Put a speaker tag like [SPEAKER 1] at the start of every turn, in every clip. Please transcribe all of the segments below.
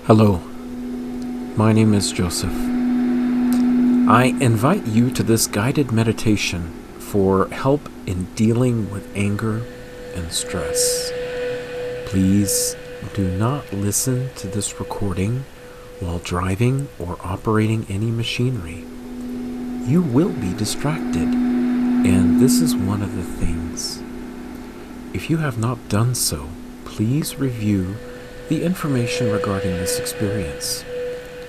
[SPEAKER 1] Hello, my name is Joseph. I invite you to this guided meditation for help in dealing with anger and stress. Please do not listen to this recording while driving or operating any machinery. You will be distracted, and this is one of the things. If you have not done so, please review the information regarding this experience.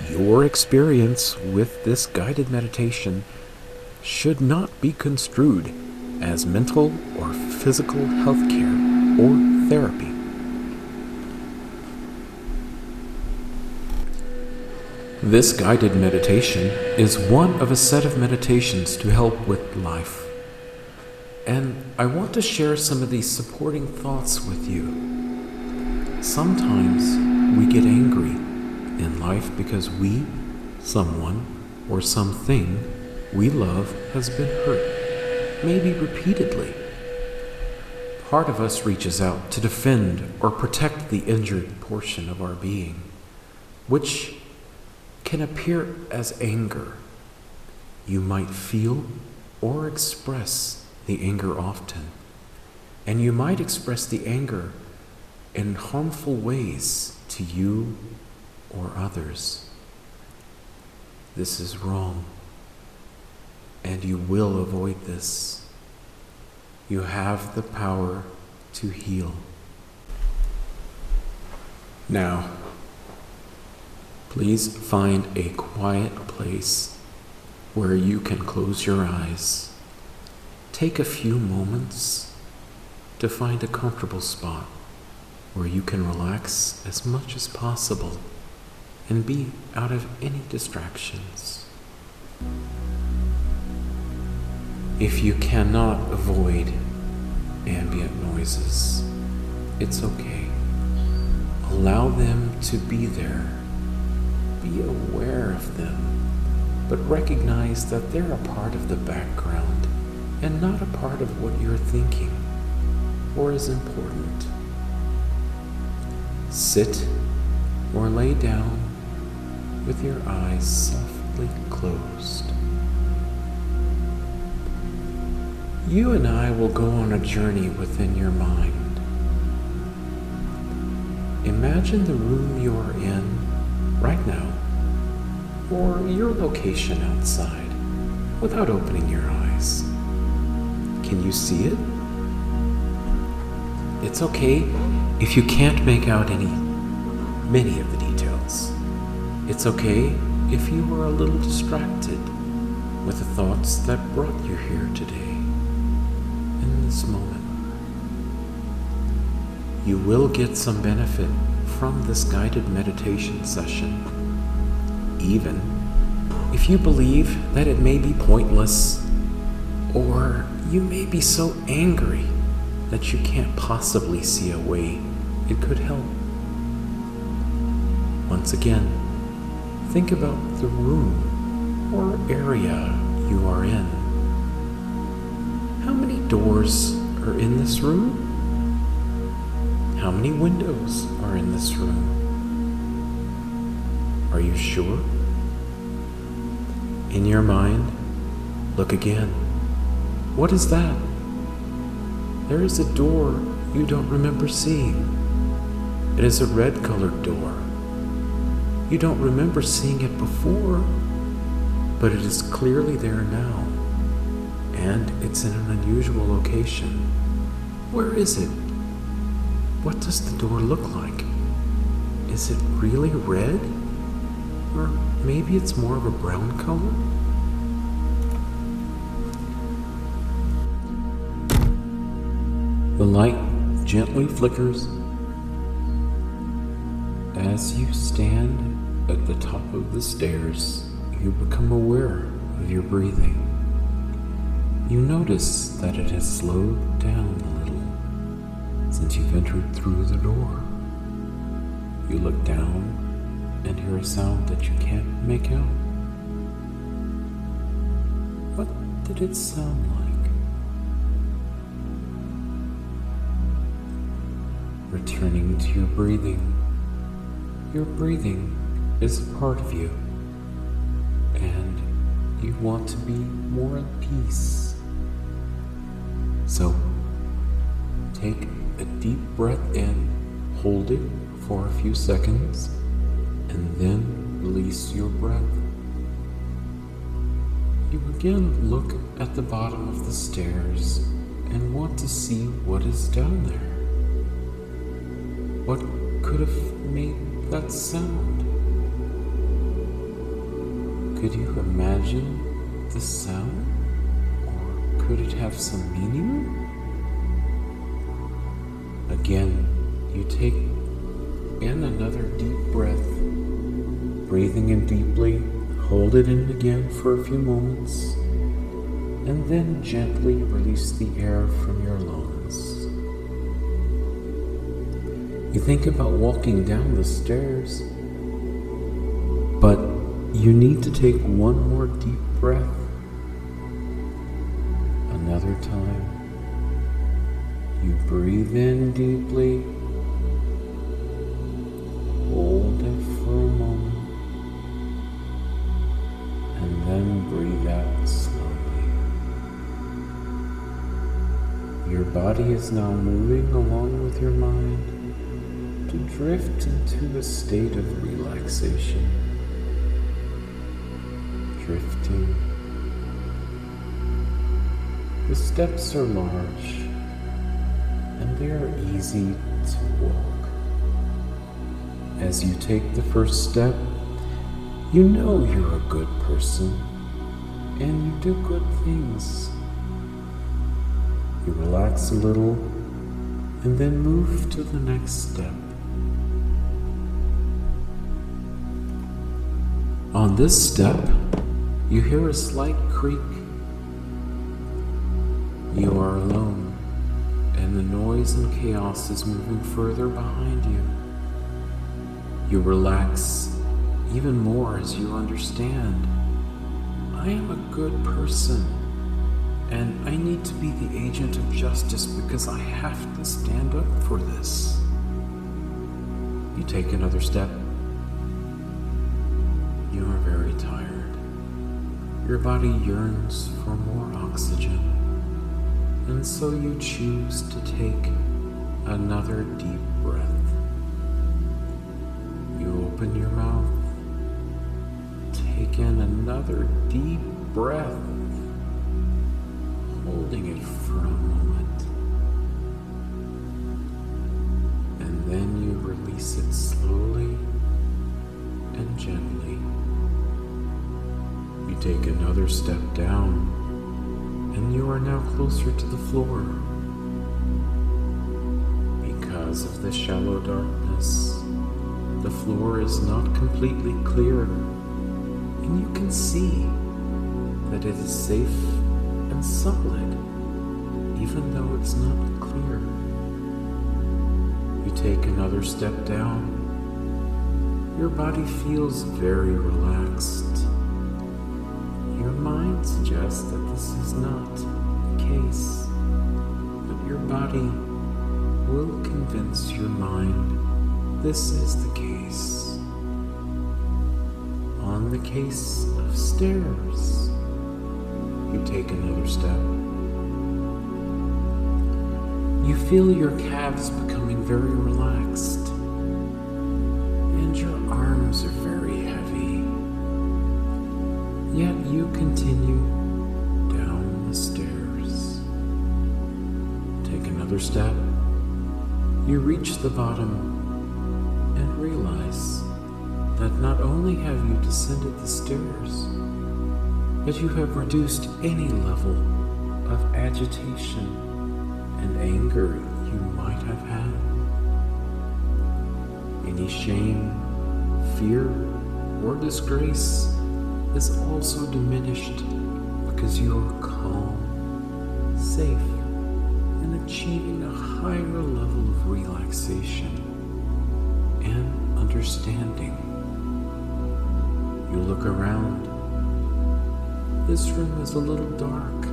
[SPEAKER 1] Your experience with this guided meditation should not be construed as mental or physical health care or therapy. This guided meditation is one of a set of meditations to help with life. And I want to share some of these supporting thoughts with you. Sometimes we get angry in life because someone, or something we love has been hurt, maybe repeatedly. Part of us reaches out to defend or protect the injured portion of our being, which can appear as anger. You might feel or express the anger often, and you might express the anger in harmful ways to you or others. This is wrong, and you will avoid this. You have the power to heal. Now, please find a quiet place where you can close your eyes. Take a few moments to find a comfortable spot where you can relax as much as possible and be out of any distractions. If you cannot avoid ambient noises, it's okay. Allow them to be there. Be aware of them, but recognize that they're a part of the background and not a part of what you're thinking or is important. Sit or lay down with your eyes softly closed. You and I will go on a journey within your mind. Imagine the room you are in right now, or your location outside, without opening your eyes. Can you see it? It's okay if you can't make out many of the details. It's okay if you were a little distracted with the thoughts that brought you here today, in this moment. You will get some benefit from this guided meditation session, even if you believe that it may be pointless, or you may be so angry that you can't possibly see a way it could help. Once again, think about the room or area you are in. How many doors are in this room? How many windows are in this room? Are you sure? In your mind, look again. What is that? There is a door you don't remember seeing. It is a red-colored door. You don't remember seeing it before, but it is clearly there now, and it's in an unusual location. Where is it? What does the door look like? Is it really red? Or maybe it's more of a brown color? The light gently flickers as you stand at the top of the stairs. You become aware of your breathing. You notice that it has slowed down a little since you've entered through the door. You look down and hear a sound that you can't make out. What did it sound like? Returning to your breathing, Your breathing is a part of you, and you want to be more at peace. So, take a deep breath in, hold it for a few seconds, and then release your breath. You again look at the bottom of the stairs and want to see what is down there. What could have made that sound? Could you imagine the sound? Or could it have some meaning? Again, you take in another deep breath, breathing in deeply, hold it in again for a few moments, and then gently release the air from your lungs. You think about walking down the stairs, but you need to take one more deep breath. Another time. You breathe in deeply, hold it for a moment, and then breathe out slowly. Your body is now moving along with your mind to drift into a state of relaxation. Drifting. The steps are large, and they are easy to walk. As you take the first step, you know you're a good person, and you do good things. You relax a little, and then move to the next step. On this step, you hear a slight creak. You are alone, and the noise and chaos is moving further behind you. You relax even more as you understand, I am a good person, and I need to be the agent of justice because I have to stand up for this. You take another step. You are very tired. Your body yearns for more oxygen, and so you choose to take another deep breath. You open your mouth, take in another deep breath, holding it for a moment, and then you release it slowly and gently. You take another step down, and you are now closer to the floor. Because of the shallow darkness, the floor is not completely clear, and you can see that it is safe and solid, even though it's not clear. You take another step down. Your body feels very relaxed. Your mind suggests that this is not the case, but your body will convince your mind this is the case. On the case of stairs, you take another step. You feel your calves becoming very relaxed, and your arms are very heavy. Yet you continue down the stairs. Take another step. You reach the bottom and realize that not only have you descended the stairs, but you have reduced any level of agitation and anger you might have had. Any shame, fear, or disgrace is also diminished because you are calm, safe, and achieving a higher level of relaxation and understanding. You look around. This room is a little dark.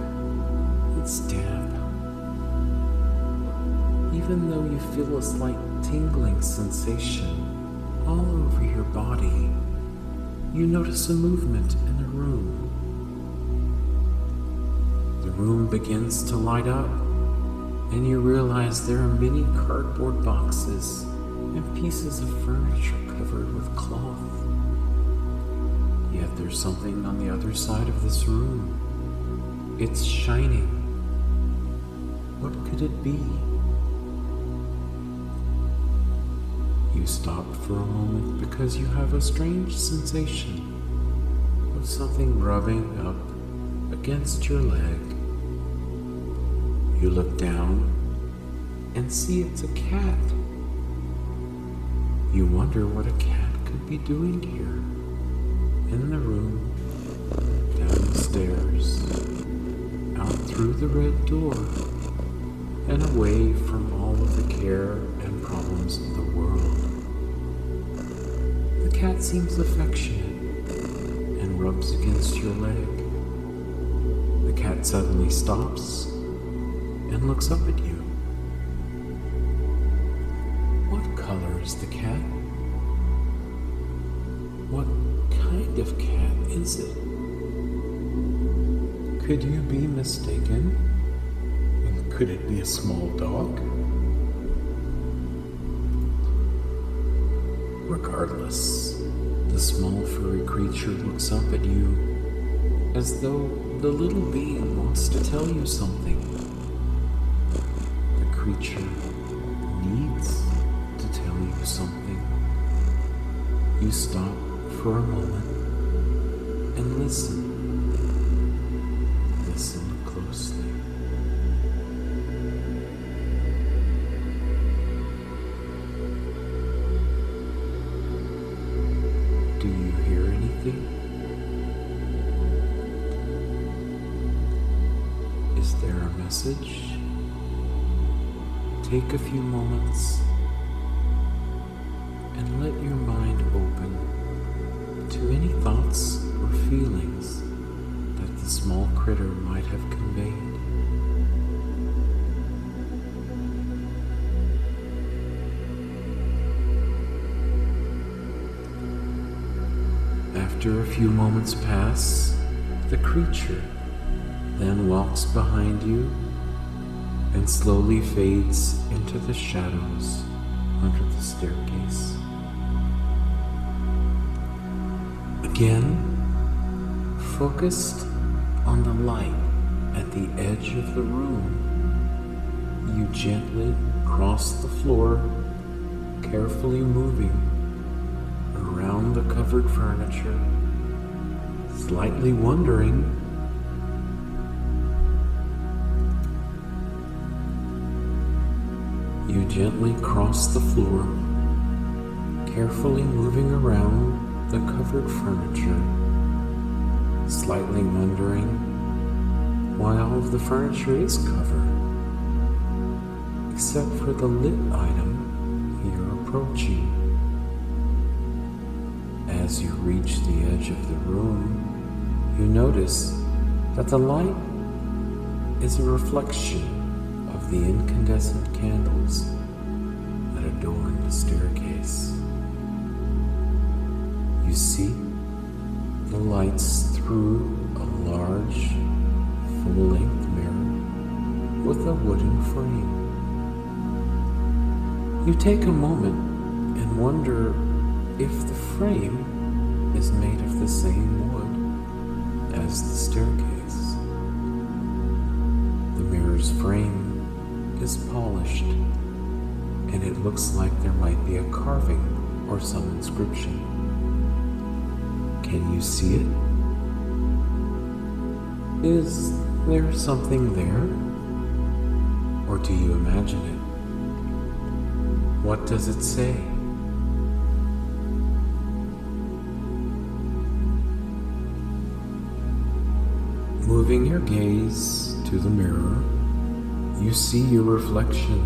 [SPEAKER 1] It's damp. Even though you feel a slight tingling sensation all over your body, you notice a movement in the room. The room begins to light up, and you realize there are many cardboard boxes and pieces of furniture covered with cloth. Yet there's something on the other side of this room. It's shining. What could it be? You stop for a moment because you have a strange sensation of something rubbing up against your leg. You look down and see it's a cat. You wonder what a cat could be doing here, in the room, down the stairs, out through the red door, and away from all of the care and problems of the world. The cat seems affectionate and rubs against your leg. The cat suddenly stops and looks up at you. What color is the cat? What kind of cat is it? Could you be mistaken? And could it be a small dog? Regardless, the small furry creature looks up at you as though the little being wants to tell you something. The creature needs to tell you something. You stop for a moment and listen. Listen closely. Do you hear anything? Is there a message? Take a few moments and let your mind open to any thoughts or feelings that the small critter might have conveyed. After a few moments pass, the creature then walks behind you and slowly fades into the shadows under the staircase. Again, focused on the light at the edge of the room, you gently cross the floor, carefully moving around the covered furniture, slightly wondering you gently cross the floor, carefully moving around the covered furniture, slightly wondering why all of the furniture is covered, except for the lit item you're approaching. As you reach the edge of the room, you notice that the light is a reflection of the incandescent candles that adorn the staircase. You see the lights through a large, full-length mirror with a wooden frame. You take a moment and wonder if the frame is made of the same wood as the staircase. The mirror's frame is polished, and it looks like there might be a carving or some inscription. Can you see it? Is there something there? Or do you imagine it? What does it say? Moving your gaze to the mirror, you see your reflection,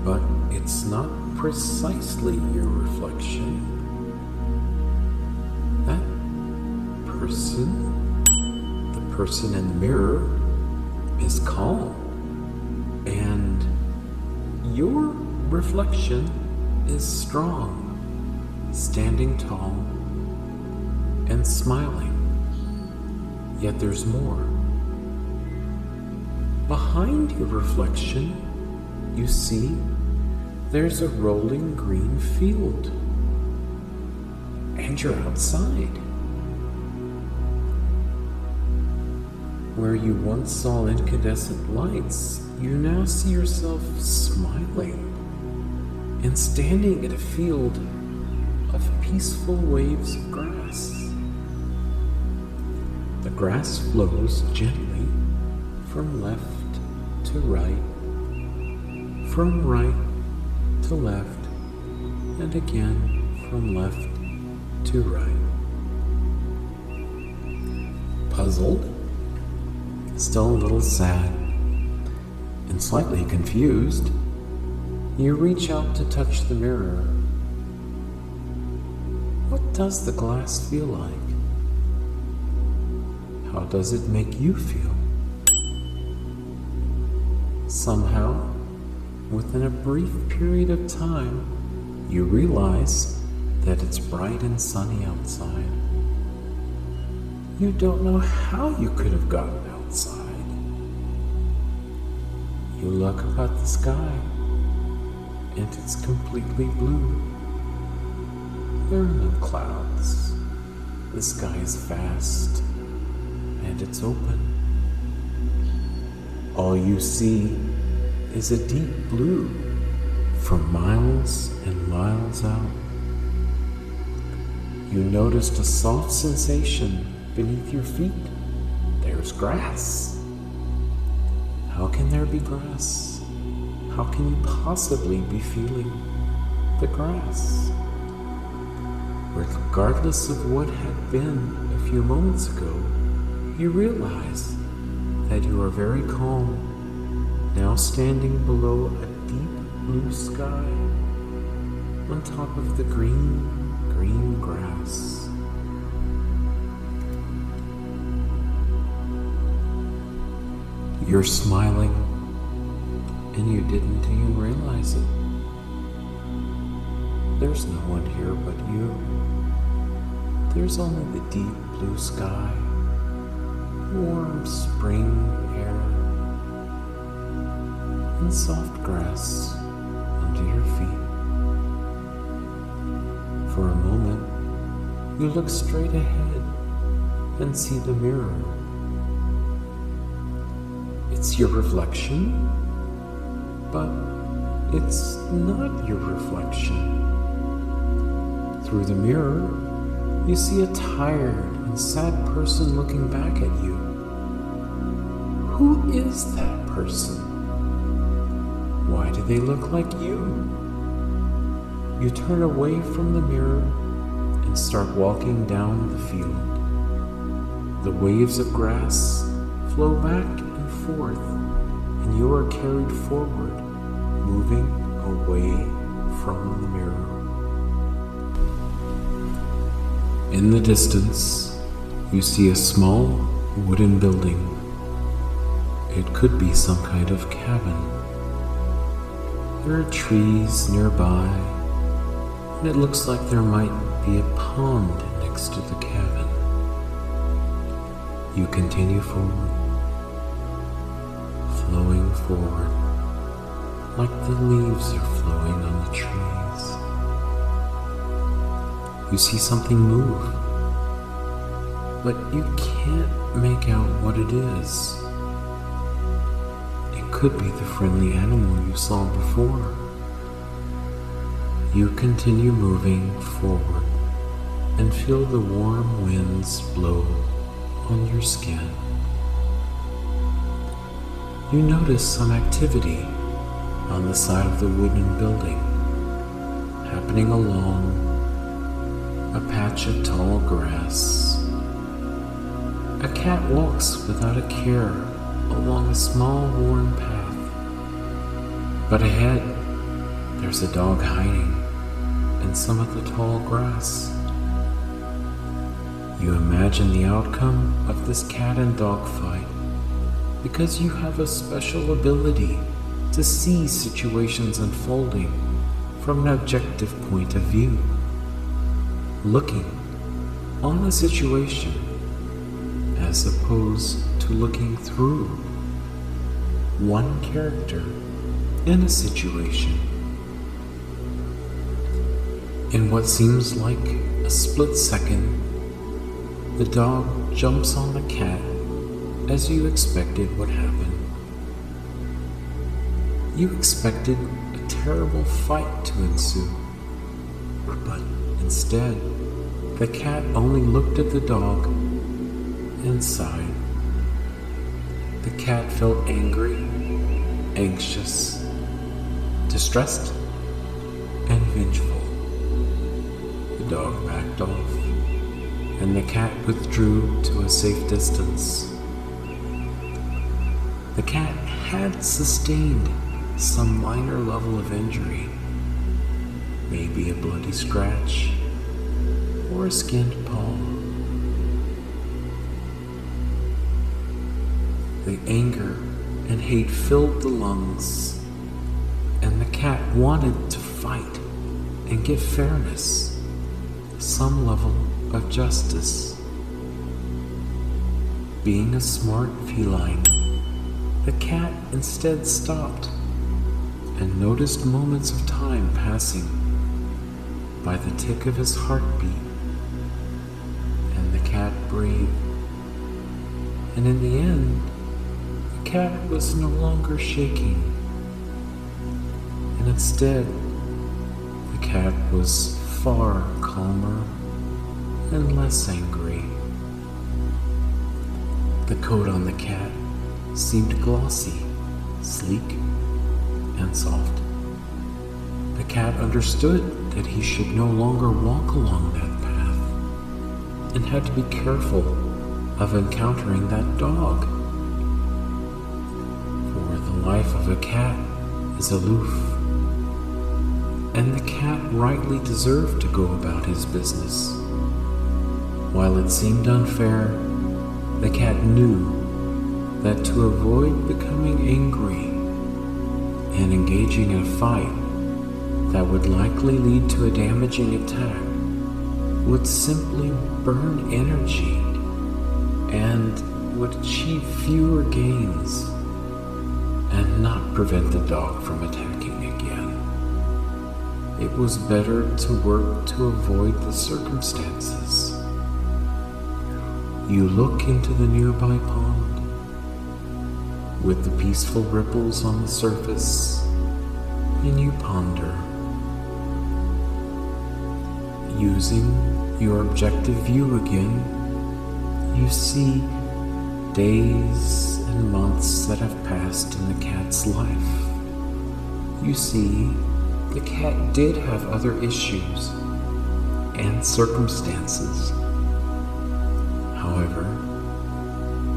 [SPEAKER 1] but it's not precisely your reflection. That person, the person in the mirror, is calm, and your reflection is strong, standing tall and smiling. Yet there's more. Behind your reflection, you see there's a rolling green field. And you're outside. Where you once saw incandescent lights, you now see yourself smiling and standing at a field of peaceful waves of grass. The grass flows gently from left to right, from right to left, and again from left to right. Puzzled, still a little sad, and slightly confused, you reach out to touch the mirror. What does the glass feel like? How does it make you feel? Somehow, within a brief period of time, you realize that it's bright and sunny outside. You don't know how you could have gotten outside. You look up at the sky, and it's completely blue. There are no clouds. The sky is vast, and it's open. All you see is a deep blue from miles and miles out. You noticed a soft sensation beneath your feet. There's grass. How can there be grass? How can you possibly be feeling the grass? Regardless of what had been a few moments ago, you realize that you are very calm, now standing below a deep blue sky on top of the green grass. You're smiling, and you didn't even realize it. There's no one here but you. There's only the deep blue sky, warm spring air, and soft grass under your feet. For a moment, you look straight ahead and see the mirror. It's your reflection, but it's not your reflection. Through the mirror, you see a tired and sad person looking back at you. Who is that person? Why do they look like you? You turn away from the mirror and start walking down the field. The waves of grass flow back and forth, and you are carried forward, moving away from the mirror. In the distance, you see a small wooden building. It could be some kind of cabin. There are trees nearby, and it looks like there might be a pond next to the cabin. You continue forward, flowing forward, like the leaves are flowing on the trees. You see something move, but you can't make out what it is. It could be the friendly animal you saw before. You continue moving forward and feel the warm winds blow on your skin. You notice some activity on the side of the wooden building, happening along a patch of tall grass. A cat walks without a care along a small worn path. But ahead, there's a dog hiding in some of the tall grass. You imagine the outcome of this cat and dog fight because you have a special ability to see situations unfolding from an objective point of view. looking on the situation as opposed to looking through one character in a situation. In what seems like a split second, the dog jumps on the cat as you expected would happen. You expected a terrible fight to ensue, but instead, the cat only looked at the dog and sighed. The cat felt angry, anxious, distressed, and vengeful. The dog backed off, and the cat withdrew to a safe distance. The cat had sustained some minor level of injury, maybe a bloody scratch or a skinned paw. The anger and hate filled the lungs, and the cat wanted to fight and give fairness, some level of justice. Being a smart feline, the cat instead stopped and noticed moments of time passing by the tick of his heartbeat, and the cat breathed. And in the end, the cat was no longer shaking, and instead, the cat was far calmer and less angry. The coat on the cat seemed glossy, sleek, and soft. The cat understood that he should no longer walk along that path and had to be careful of encountering that dog. For the life of a cat is aloof, and the cat rightly deserved to go about his business. While it seemed unfair, the cat knew that to avoid becoming angry and engaging in a fight that would likely lead to a damaging attack would simply burn energy and would achieve fewer gains and not prevent the dog from attacking again. It was better to work to avoid the circumstances. You look into the nearby pond with the peaceful ripples on the surface, and you ponder. Using your objective view again, you see days and months that have passed in the cat's life. You see the cat did have other issues and circumstances. However,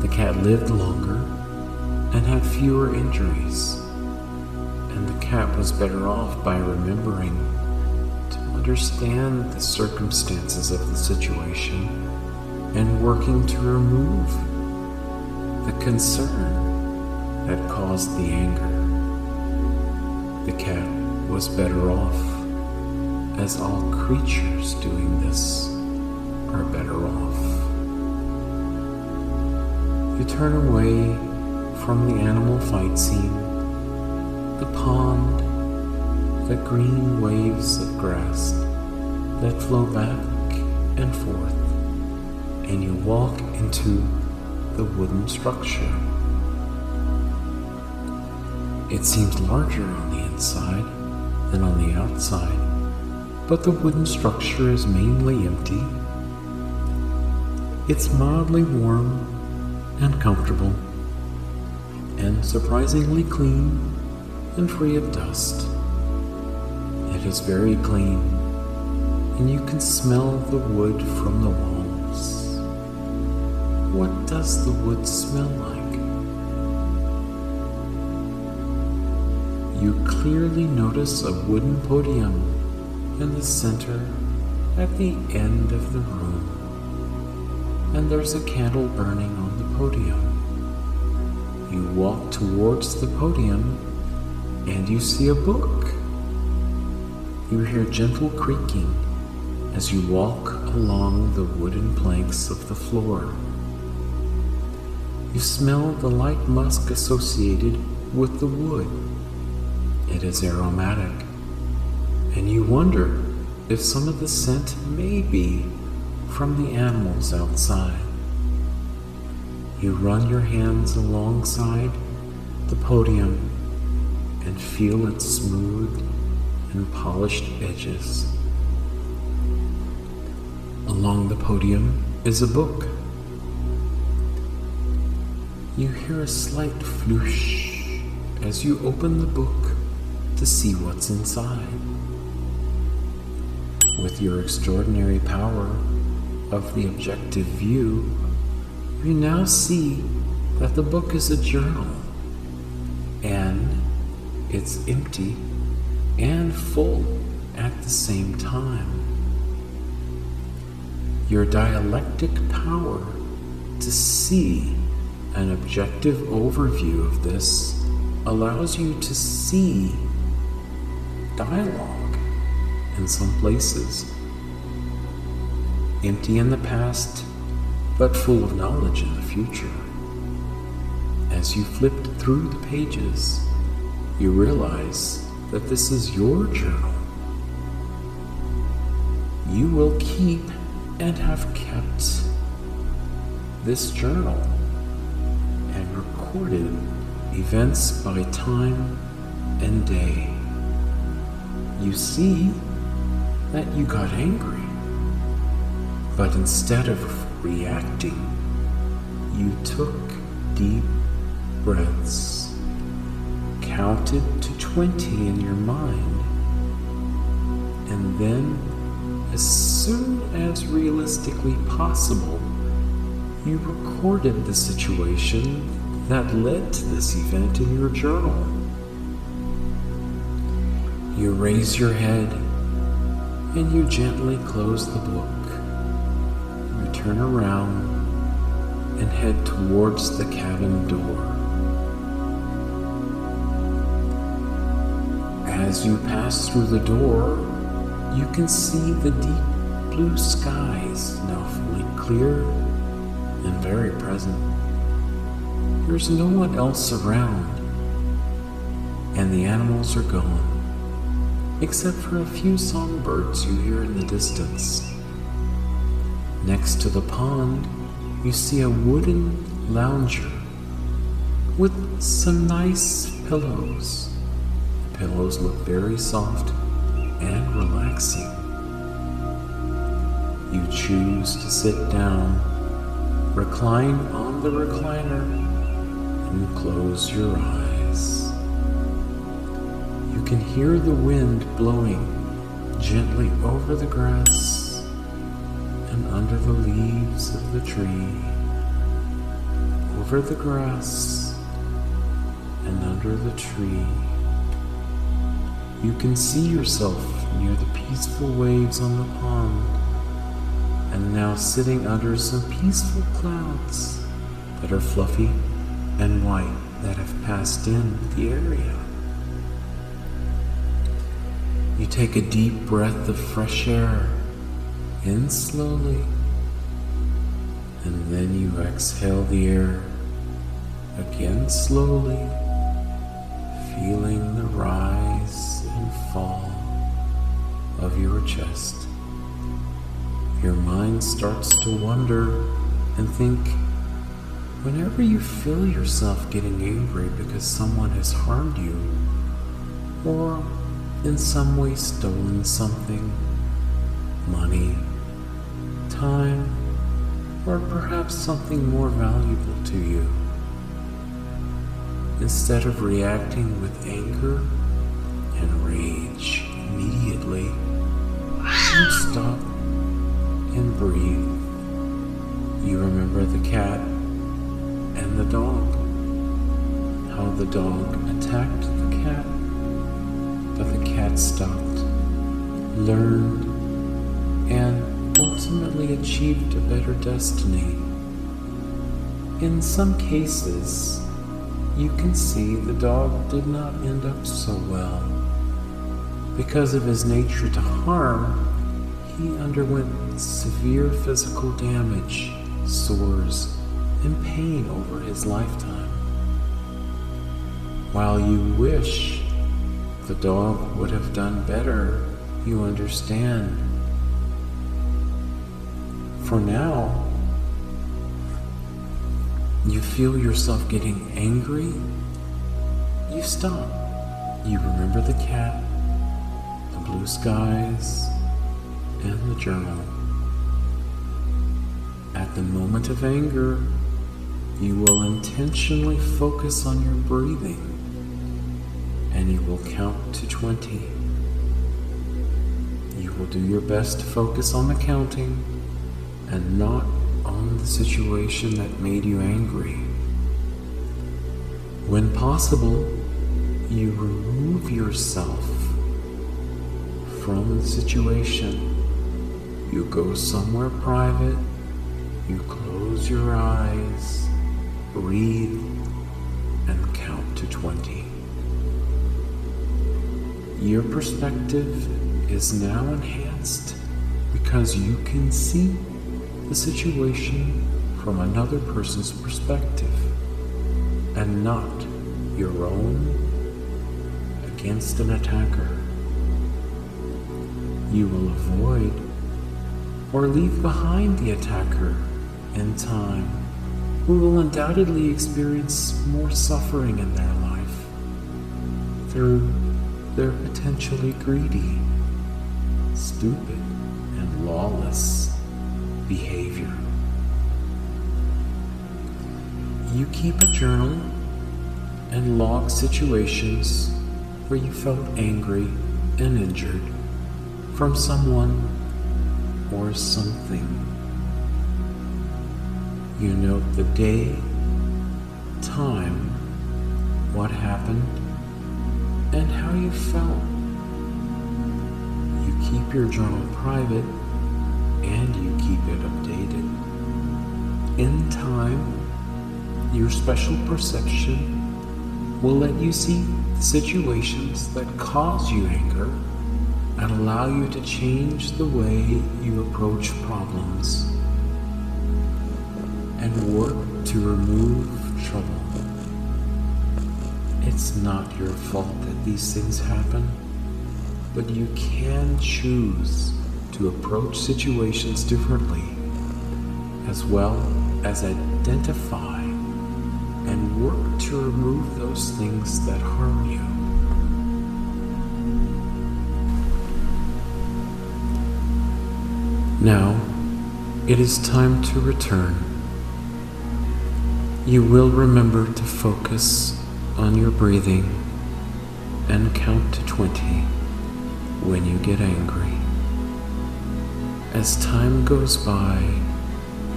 [SPEAKER 1] the cat lived longer and had fewer injuries, and the cat was better off by remembering to understand the circumstances of the situation and working to remove the concern that caused the anger. The cat was better off, as all creatures doing this are better off. You turn away from the animal fight scene, the pond, the green waves of grass that flow back and forth, and you walk into the wooden structure. It seems larger on the inside than on the outside, but the wooden structure is mainly empty. It's mildly warm and comfortable, and surprisingly clean and free of dust. It is very clean, and you can smell the wood from the walls. What does the wood smell like? You clearly notice a wooden podium in the center at the end of the room, and there's a candle burning on the podium. You walk towards the podium and you see a book. You hear gentle creaking as you walk along the wooden planks of the floor. You smell the light musk associated with the wood. It is aromatic, and you wonder if some of the scent may be from the animals outside. You run your hands alongside the podium and feel its smooth and polished edges. Along the podium is a book. You hear a slight floosh as you open the book to see what's inside. With your extraordinary power of the objective view, you now see that the book is a journal, and it's empty and full at the same time. Your dialectic power to see an objective overview of this allows you to see dialogue in some places, empty in the past, but full of knowledge in the future. As you flipped through the pages, you realize that this is your journal. You will keep and have kept this journal and recorded events by time and day. You see that you got angry, but instead of reacting, you took deep breaths, counted to 20 in your mind, and then, as soon as realistically possible, you recorded the situation that led to this event in your journal. You raise your head and you gently close the book. You turn around and head towards the cabin door. As you pass through the door, you can see the deep blue skies now fully clear and very present. There's no one else around, and the animals are gone, except for a few songbirds you hear in the distance. Next to the pond, you see a wooden lounger with some nice pillows. The pillows look very soft and relaxing. You choose to sit down, recline on the recliner, and close your eyes. You can hear the wind blowing gently over the grass and under the leaves of the tree, over the grass and under the tree. You can see yourself near the peaceful waves on the pond, and now sitting under some peaceful clouds that are fluffy and white that have passed in the area. You take a deep breath of fresh air in slowly, and then you exhale the air again slowly, feeling the rise and fall of your chest. Your mind starts to wander and think, whenever you feel yourself getting angry because someone has harmed you, or in some way stolen something, money, time, or perhaps something more valuable to you, instead of reacting with anger and rage immediately, you stop and breathe. You remember the cat and the dog, how the dog attacked the cat, but the cat stopped, learned, and ultimately achieved a better destiny. In some cases, you can see the dog did not end up so well. Because of his nature to harm, he underwent severe physical damage, sores, and pain over his lifetime. While you wish the dog would have done better, you understand. For now, you feel yourself getting angry. You stop. You remember the cat, the blue skies, and the journal. At the moment of anger, you will intentionally focus on your breathing, and you will count to 20. You will do your best to focus on the counting and not on the situation that made you angry. When possible, you remove yourself from the situation. You go somewhere private, you close your eyes, breathe, and count to 20. Your perspective is now enhanced because you can see the situation from another person's perspective and not your own against an attacker. You will avoid or leave behind the attacker in time, who will undoubtedly experience more suffering in their life through their potentially greedy, stupid, and lawless behavior. You keep a journal and log situations where you felt angry and injured from someone or something. You note the day, time, what happened, and how you felt. You keep your journal private and you keep it updated. In time, your special perception will let you see the situations that cause you anger and allow you to change the way you approach problems and work to remove trouble. It's not your fault that these things happen, but you can choose to approach situations differently, as well as identify and work to remove those things that harm you. Now, it is time to return. You will remember to focus on your breathing and count to 20 when you get angry. As time goes by,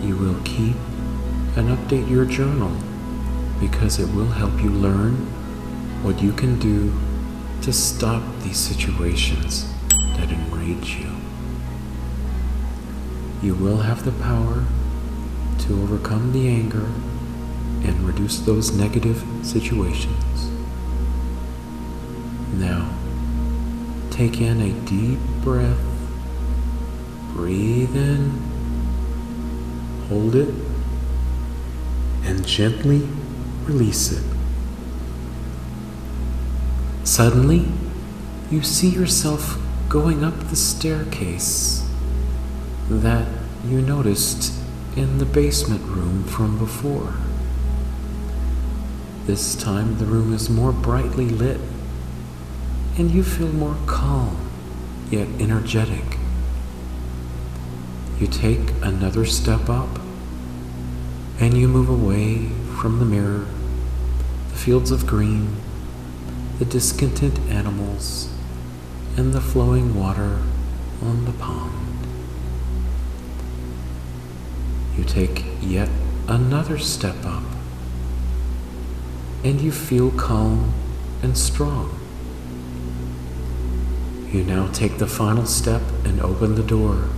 [SPEAKER 1] you will keep and update your journal because it will help you learn what you can do to stop these situations that enrage you. You will have the power to overcome the anger and reduce those negative situations. Now, take in a deep breath. Breathe in, hold it, and gently release it. Suddenly, you see yourself going up the staircase that you noticed in the basement room from before. This time the room is more brightly lit, and you feel more calm, yet energetic. You take another step up, and you move away from the mirror, the fields of green, the discontent animals, and the flowing water on the pond. You take yet another step up, and you feel calm and strong. You now take the final step and open the door.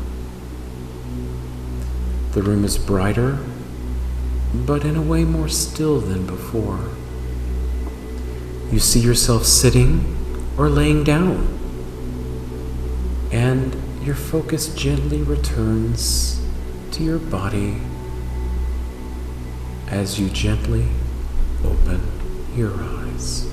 [SPEAKER 1] The room is brighter, but in a way more still than before. You see yourself sitting or laying down, and your focus gently returns to your body as you gently open your eyes.